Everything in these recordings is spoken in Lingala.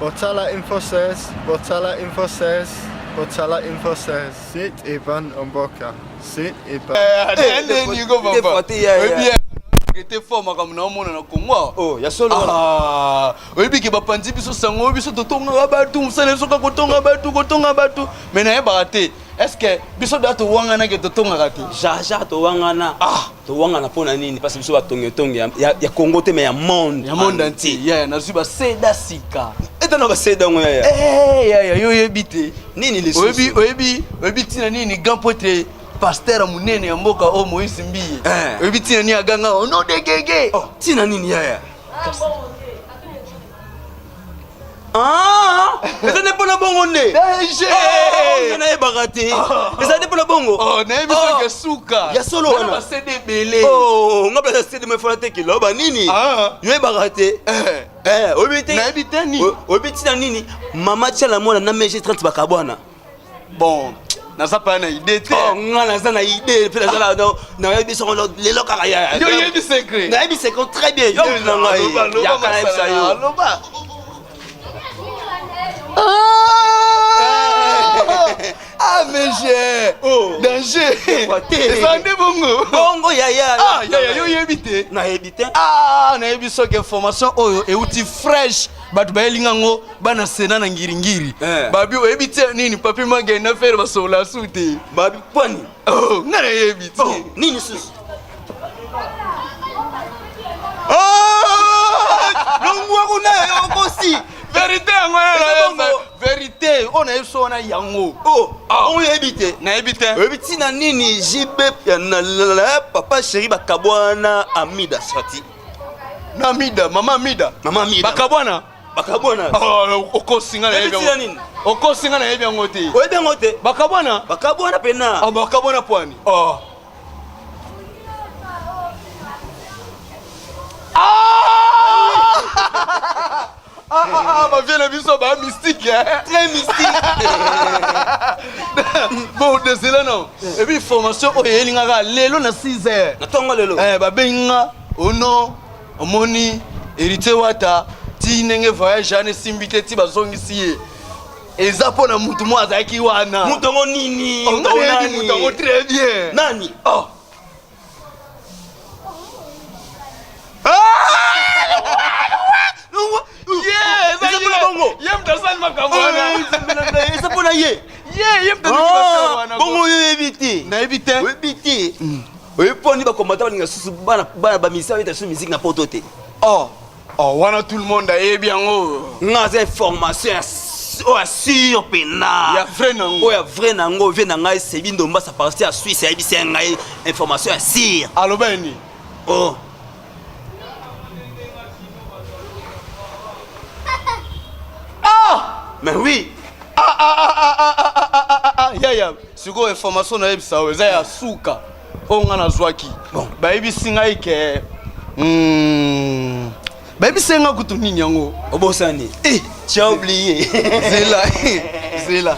Botala Info 16, Botala Info 16, Botala Info 16. C'est Evan Omboka. C'est Evan. Était fort makamna omona na Kongo. Oh, ya solo. Ah, oyebi ke bapandi biso sango biso totonga batu musale soka kotonga batu. Mais na yeba te. Est-ce que biso dato wanga na ke totonga kati? Jaja to wangana. Ah, to wangana pona nini parce que biso batonge ya Congo te mais ya monde. Ya monde entier. Ya na zuba seda sika. Eta na ba seda ngo ya. Ya yo yebite. Nini les oyebi tina nini grand pote pasteur munene ya mboka o Moïse Mbiye. Oyebi tina ni aganga ono de gege. Oh, tina nini ya. Ah, eza ne pona bongo ne. Danger. Oh, na ebagate. Eza ne pona bongo. Oh, na ebiso ke suka. Ya solo wana. Na CD belé. Oh, ngabla CD me fona te kiloba nini? Yo ebagate. Obite. Na ebite ni. Obite na nini? Mama tchala mona na meje 30 bakabwana. Bon, naza pas na idée te. Oh, ngana za na idée pe za la na yebi so le lokaka ya. Yo yebi secret. Na yebi secret très bien. Yo na ngai. Ya kana yebi yo. Loba. Ah mais j'ai danger. Ça ndé bongo. Bongo ya. Ah ya yo yebite. Na yebite. Ah na yebi so ke information oyo euti fresh. Batu bayelinga ngo bana sena na ngiringiri. Babi oyebite nini papi magenda faire basola sute. Babi poni. Oh ngana yebite. Nini sus. Longwa kuna yokosi. Vérité yango vérité on a eso na yango. On yebite. Na yebite. Yebite na nini jibe na papa chéri bakabwana Amida Sati. Na Amida, mama Amida. Mama Amida. Bakabwana. Oh, okosinga na yebi yango. Okosinga na yebi yango te. Oyebi yango te. Bakabwana pena. Ah bakabwana pwani. Oh. Ma vie la biso ba mystique hein. Très mystique. Bon désolé non. Et puis formation o yelinga lelo na 6h. Na tonga lelo. Ba benga ono omoni hérité wata ti nenge voyage ane simbite ti bazongisi ye. Eza pona mutu mo azaki wana. Mutongo nini? Mutongo très bien. Nani? Oh. Bongo yebite. Na yebite. Yebite. Oyeponi ba komata balinga susu bana ba misa beta su musique na poto te. Oh wana tout le monde a yebi yango. Ngaza information sûr pena. Ya vrai nango. Ya vrai nango vient na ngai sebi ndomba sa partie à Suisse ya bisi ngai information sûr. Alobeni. Oh. Mais oui. Ya siko information na yebisa weza ya suka onga na zwaki. Bon, ba yebisi ngai ke ba yebisi nga kutu nini yango. Obosani. Tu as oublié. Zela.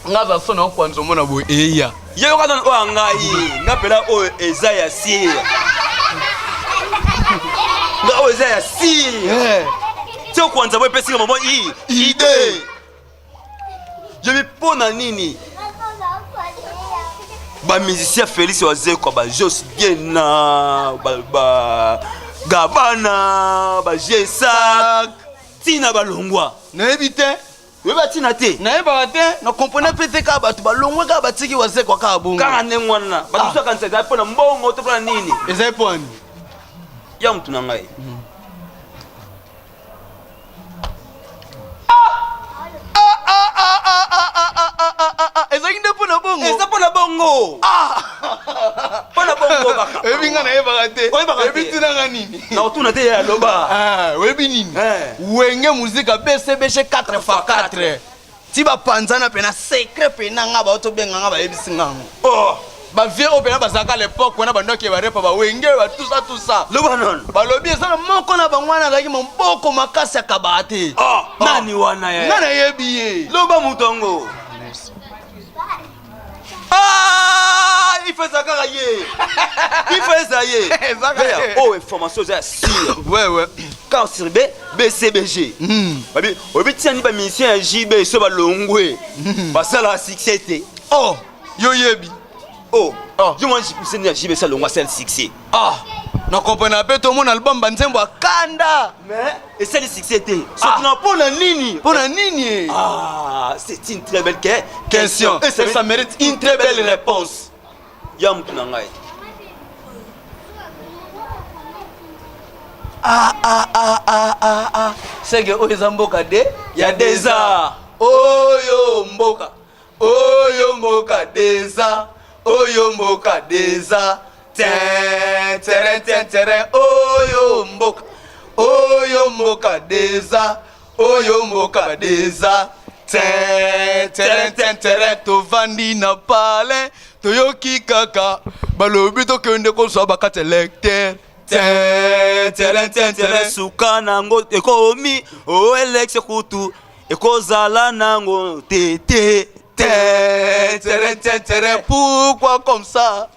Ngaza sona okwanzo mona boy eya. Yo ka don o ngai, ngapela o eza ya sir. Nga o eza ya sir. Tu kwanza boy pesi maman idée. Je me pona nini. Ba musicien Félix Wazeko ba Jos Biena ba Gabana ba Jesak Tina balongwa. Na yebite. We ba Tina te. Na yeba te na comprenez pété ka batu balongwa ka batiki Wazeko ka bongo. Kanga nengwana. Ba tusa kanisa za pona mbongo to pona nini. Ezai poni. Ya mtu na ngai. Eza pona bongo. Pona bongo baka. Ebi nga na yeba te. Ebi tina nga nini? Na otuna te ya loba. Webi nini? Wenge muzika BCBG 4x4. Tiba panzana pena secret pena nga ba oto benga nga ba yebisi nga. Oh. Ba vie opena bazaka l'époque wana bandoke ba repa ba wenge ba tout ça. Loba non. Ba lobi eza moko na bangwana zaki mboko makasi ya kabate. Oh. Nani wana ya? Nga na yebi ye. Loba mutongo. Il fait ça Il fait ça. Oh, information, c'est sûr. Ouais. K sur B, BCBG. Obi tiani ba mission JB so ba longwe. Parce la succès. Oh, yo yebi. Oh, je mange poussé ni JB ça longwa c'est le succès. Ah, na comprendre pas tout mon album banzembo akanda. Mais et c'est le succès. Ça tu n'as pas na nini. Pona nini? Ah, c'est une très belle question. Et ça mérite une très belle réponse. Yam tunangai. C'est que oyo mboka de Il y a des arts. oyo mboka deza oyo mboka deza terrain oyo mboka deza terrain tovandi na pale toyoki kaka balobi tokende kozwa bakati lecteur terrain suka nango ekomi o elex kutu ekozala nango tete terrain pourquoi comme ça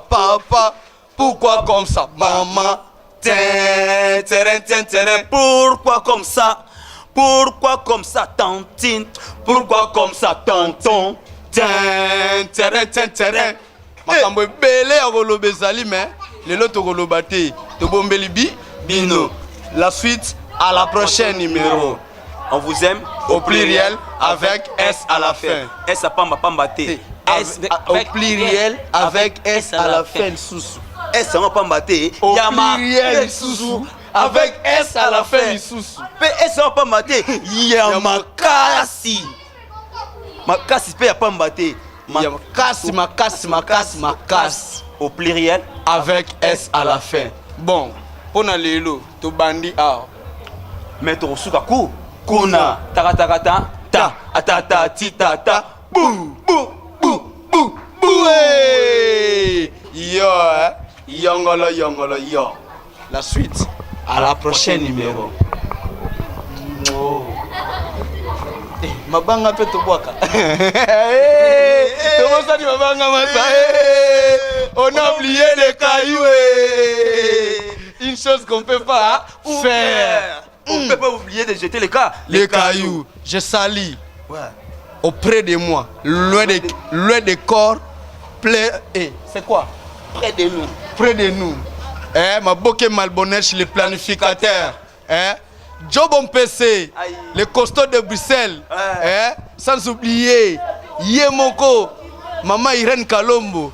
papa pourquoi comme ça maman terrain pourquoi comme ça tantine pourquoi comme ça tonton terrain makambo ebele ya koloba ezali mais lelo tokoloba te tobombeli bino la suite à la prochaine numéro. On vous aime au pluriel avec S à la fin. S à pamba te. S au pluriel avec S à la fin. Sous. S à pamba te. Au pluriel sous avec S à la fin. Sous. S à pamba te. Yamakasi. Makasi pe ya pamba te. Makasi. Au pluriel avec S à la fin. Bon, pour lelo to bandi a. Mais to suka ku. Kuna ta atata titata bou yo yongolo yo. La suite à la prochaine numéro. Mabanga pe to boaka. Tomosa di mabanga masa. On a oublié les cailloux. Une chose qu'on peut pas faire. On ne peut pas oublier de jeter les cailloux. Je salis. Ouais. Auprès de moi, loin des corps, c'est quoi? Près de nous. Ma boque Malbonèche, le planificateur. Job on PC, le costaud de Bruxelles. Sans oublier, Yemoko, Maman Irène Kalombo.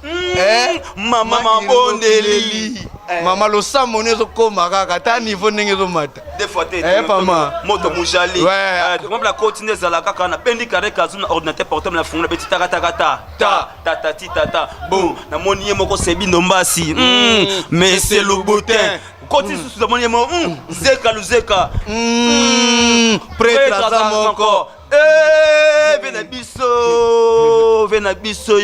Maman Mabondeli. Maman Losa Monezo Komaka, ta niveau n'engezo mata. Des fois, maman. Moto Moujali. Ouais. Comme la continue Zalaka, on a pendi carré Kazuna ordinateur portable la fongle petit tata. Bon, na moni moko sebi ndombasi. Mais c'est le boutin. Continue sous la moni mo. Zeka. Prêtre à mon corps. Venabiso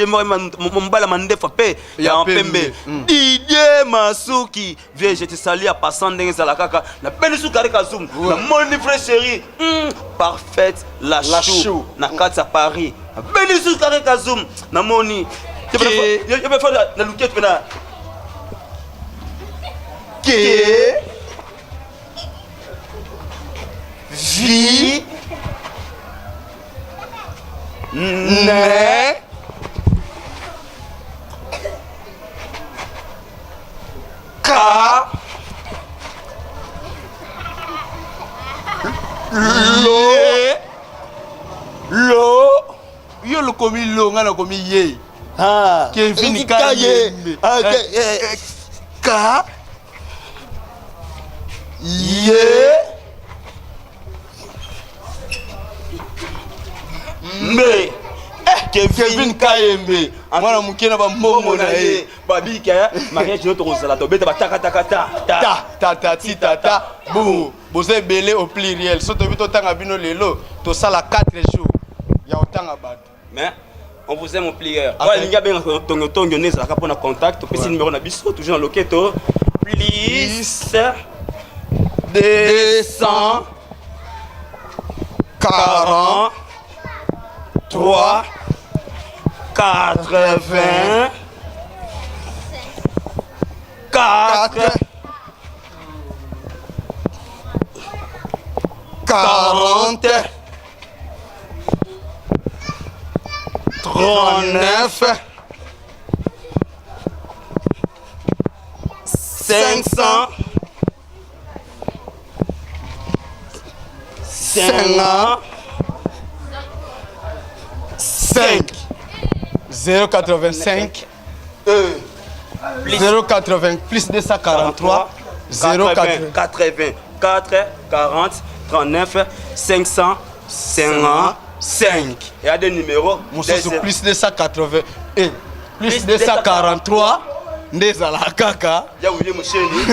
mombala mandefa pe ya pembe Didier Masuki viens je te salue à passant ndenge za la kaka na belisu kareka zoom na moni frère chéri parfaite la chou na kati à Paris na belisu kareka zoom na moni je peux faire la luquette pena que vie ne ka lo yo lo komi lo ngana komi ye Kevin Kayembe ka ye mbe Kevin Kayembe mwana mukena ba mbongo na ye babika mariage notre kozala to beta tata bu boze belé au pluriel soto bito tanga bino lelo to sala 4 jours ya otanga bato mais on vous aime au plieur ouais linga ben tongo neza ka pona contact pesi numéro na biso toujours dans loketo plus 240 3 80 4 40 39 500 50 5 085 080 plus 243 080 80 4 40 39 500 55. Il y a des numéros. Plus 280 et plus 243 ndezala kaka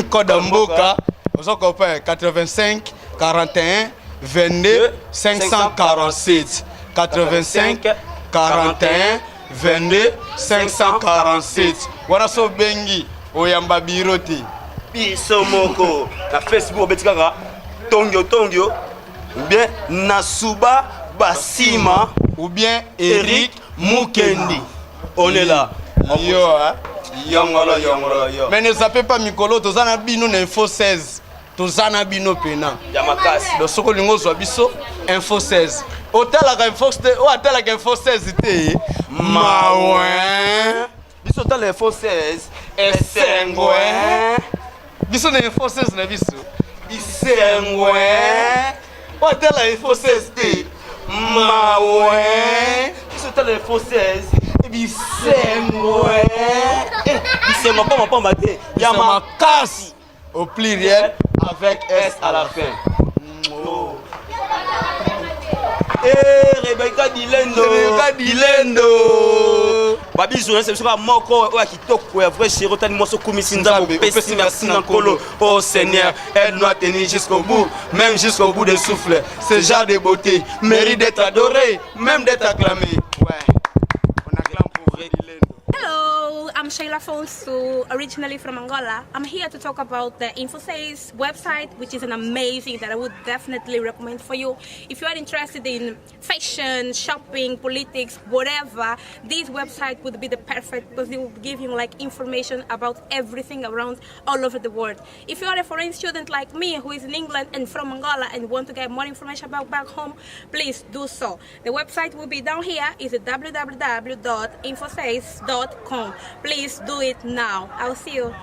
code mboka ozo copain 85 41 22 547 85 41 22 547 wana so bengi oyamba biroti biso moko na Facebook betikaka tongyo ou bien Nasuba Basima ou bien Eric Mukendi. On est là. Yo, hein? Yo. Mais ne zappez pas Mikolo, tozana bino na info 16. Tozana bino pena. Yamakasi. Do soko lingo zo biso info 16. Otala info 16, o atala info 16 te. Mawen. Biso ta l'info 16. Esengwe. Biso na info 16 na biso. Isengwe. O atala info 16 te. Mawen. Biso ta l'info 16. Bisengwe. Bisengwe pas te. Yamakasi au pluriel avec S à la fin. Rebecca Dilendo. Babi journaliste c'est moko o kitoko ya vrai chéri tani moso kumisinza pesi merci nankolo. Oh Seigneur, aide-nous à tenir jusqu'au bout, même jusqu'au bout de souffle. Ce genre de beauté mérite d'être adoré, même d'être acclamé. Ouais. On acclame pour vrai Dilendo. Hello, I'm Shayla Fonsu, originally from Angola. I'm here to talk about the InfoSays website, which is an amazing that I would definitely recommend for you. If you are interested in fashion, shopping, politics, whatever, this website would be the perfect because it will give you like information about everything around all over the world. If you are a foreign student like me who is in England and from Angola and want to get more information about back home, please do so. The website will be down here. It's www.infosays.com. Please do it now. I'll see you.